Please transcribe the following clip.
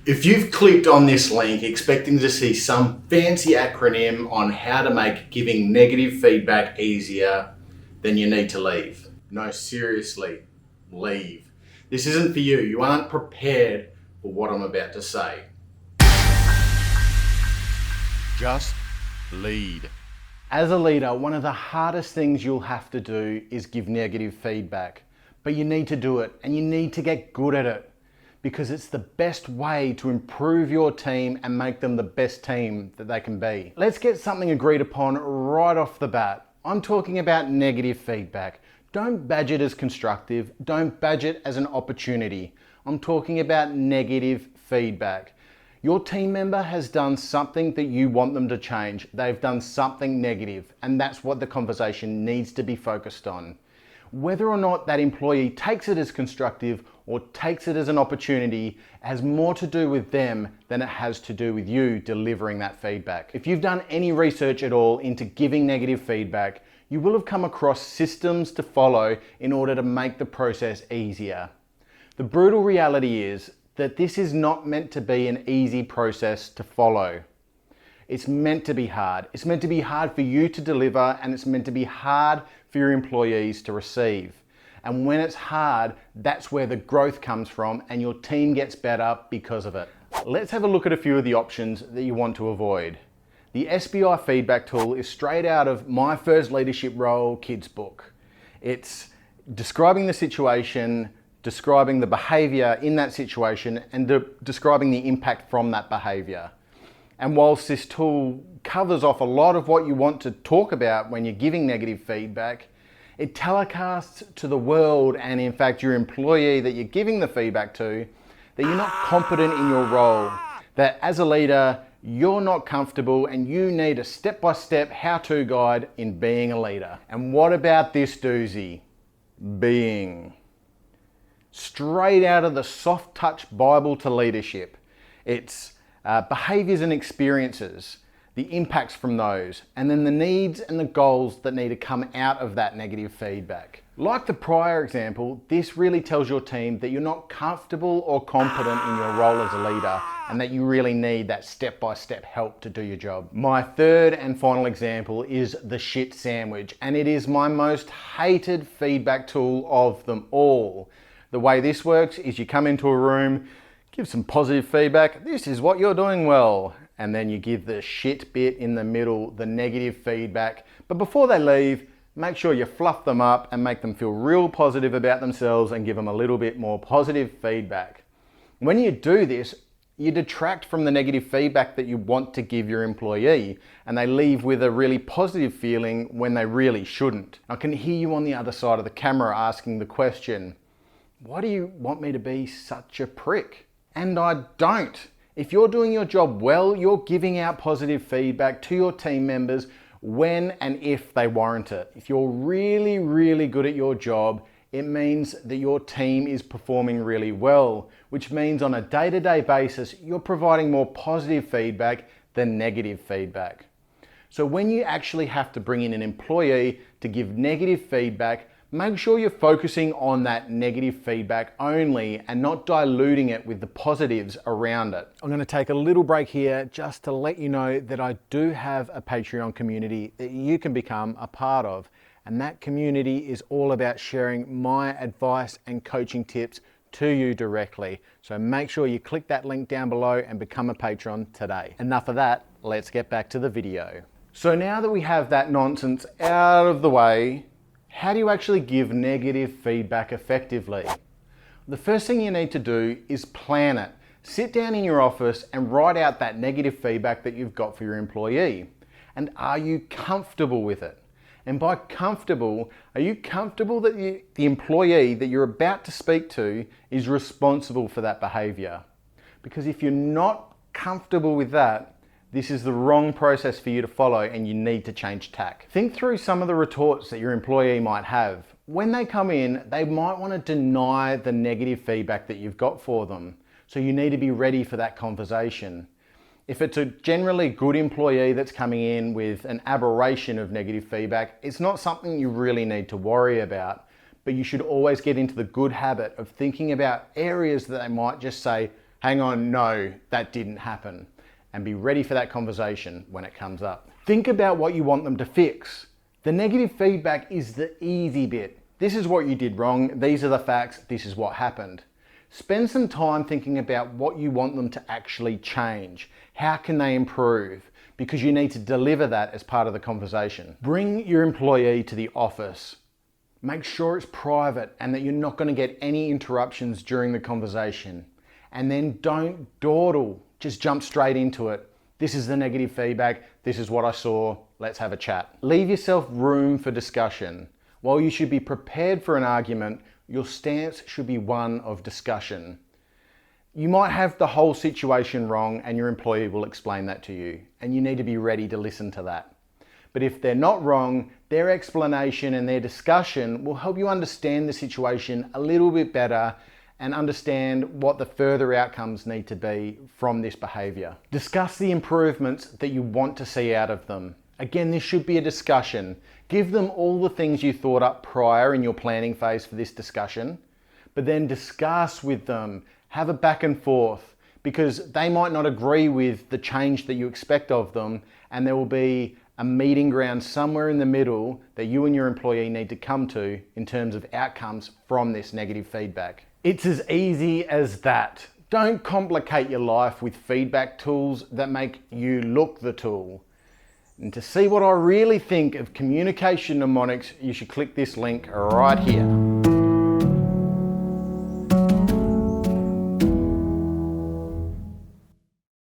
If you've clicked on this link expecting to see some fancy acronym on how to make giving negative feedback easier, then you need to leave. No, seriously, leave. This isn't for you. You aren't prepared for what I'm about to say. Just lead. As a leader, one of the hardest things you'll have to do is give negative feedback. But you need to do it, and you need to get good at it, because it's the best way to improve your team and make them the best team that they can be. Let's get something agreed upon right off the bat. I'm talking about negative feedback. Don't badge it as constructive. Don't badge it as an opportunity. I'm talking about negative feedback. Your team member has done something that you want them to change. They've done something negative, and that's what the conversation needs to be focused on. Whether or not that employee takes it as constructive or takes it as an opportunity has more to do with them than it has to do with you delivering that feedback. If you've done any research at all into giving negative feedback, you will have come across systems to follow in order to make the process easier. The brutal reality is that this is not meant to be an easy process to follow. It's meant to be hard. It's meant to be hard for you to deliver, and it's meant to be hard for your employees to receive. And when it's hard, that's where the growth comes from, and your team gets better because of it. Let's have a look at a few of the options that you want to avoid. The SBI feedback tool is straight out of My First Leadership Role kids book. It's describing the situation, describing the behavior in that situation, and describing the impact from that behavior. And whilst this tool covers off a lot of what you want to talk about when you're giving negative feedback, it telecasts to the world, and in fact your employee that you're giving the feedback to, that you're not competent in your role, that as a leader you're not comfortable and you need a step-by-step how-to guide in being a leader. And what about this doozy? Being. Straight out of the soft touch Bible to leadership. It's behaviors and experiences, the impacts from those, and then the needs and the goals that need to come out of that negative feedback. Like the prior example, this really tells your team that you're not comfortable or competent in your role as a leader, and that you really need that step-by-step help to do your job. My third and final example is the shit sandwich, and it is my most hated feedback tool of them all. The way this works is you come into a room, give some positive feedback, this is what you're doing well, and then you give the shit bit in the middle, the negative feedback. But before they leave, make sure you fluff them up and make them feel real positive about themselves and give them a little bit more positive feedback. When you do this, you detract from the negative feedback that you want to give your employee, and they leave with a really positive feeling when they really shouldn't. I can hear you on the other side of the camera asking the question, why do you want me to be such a prick? And I don't. If you're doing your job well, you're giving out positive feedback to your team members when and if they warrant it. If you're really, really good at your job, it means that your team is performing really well, which means on a day-to-day basis, you're providing more positive feedback than negative feedback. So when you actually have to bring in an employee to give negative feedback, make sure you're focusing on that negative feedback only and not diluting it with the positives around it. I'm going to take a little break here just to let you know that I do have a Patreon community that you can become a part of. And that community is all about sharing my advice and coaching tips to you directly. So make sure you click that link down below and become a patron today. Enough of that, let's get back to the video. So now that we have that nonsense out of the way, how do you actually give negative feedback effectively? The first thing you need to do is plan it. Sit down in your office and write out that negative feedback that you've got for your employee. And are you comfortable with it? And by comfortable, are you comfortable that the employee that you're about to speak to is responsible for that behavior? Because if you're not comfortable with that, this is the wrong process for you to follow, and you need to change tack. Think through some of the retorts that your employee might have. When they come in, they might want to deny the negative feedback that you've got for them. So you need to be ready for that conversation. If it's a generally good employee that's coming in with an aberration of negative feedback, it's not something you really need to worry about, but you should always get into the good habit of thinking about areas that they might just say, Hang on, no, that didn't happen. And be ready for that conversation when it comes up. Think about what you want them to fix. The negative feedback is the easy bit. This is what you did wrong, these are the facts, this is what happened. Spend some time thinking about what you want them to actually change. How can they improve? Because you need to deliver that as part of the conversation. Bring your employee to the office. Make sure it's private and that you're not going to get any interruptions during the conversation. And then don't dawdle, just jump straight into it. This is the negative feedback, this is what I saw, let's have a chat. Leave yourself room for discussion. While you should be prepared for an argument, your stance should be one of discussion. You might have the whole situation wrong and your employee will explain that to you, and you need to be ready to listen to that. But if they're not wrong, their explanation and their discussion will help you understand the situation a little bit better and understand what the further outcomes need to be from this behaviour. Discuss the improvements that you want to see out of them. Again, this should be a discussion. Give them all the things you thought up prior in your planning phase for this discussion, but then discuss with them, have a back and forth, because they might not agree with the change that you expect of them, and there will be a meeting ground somewhere in the middle that you and your employee need to come to in terms of outcomes from this negative feedback. It's as easy as that. Don't complicate your life with feedback tools that make you look the tool. And to see what I really think of communication mnemonics, you should click this link right here.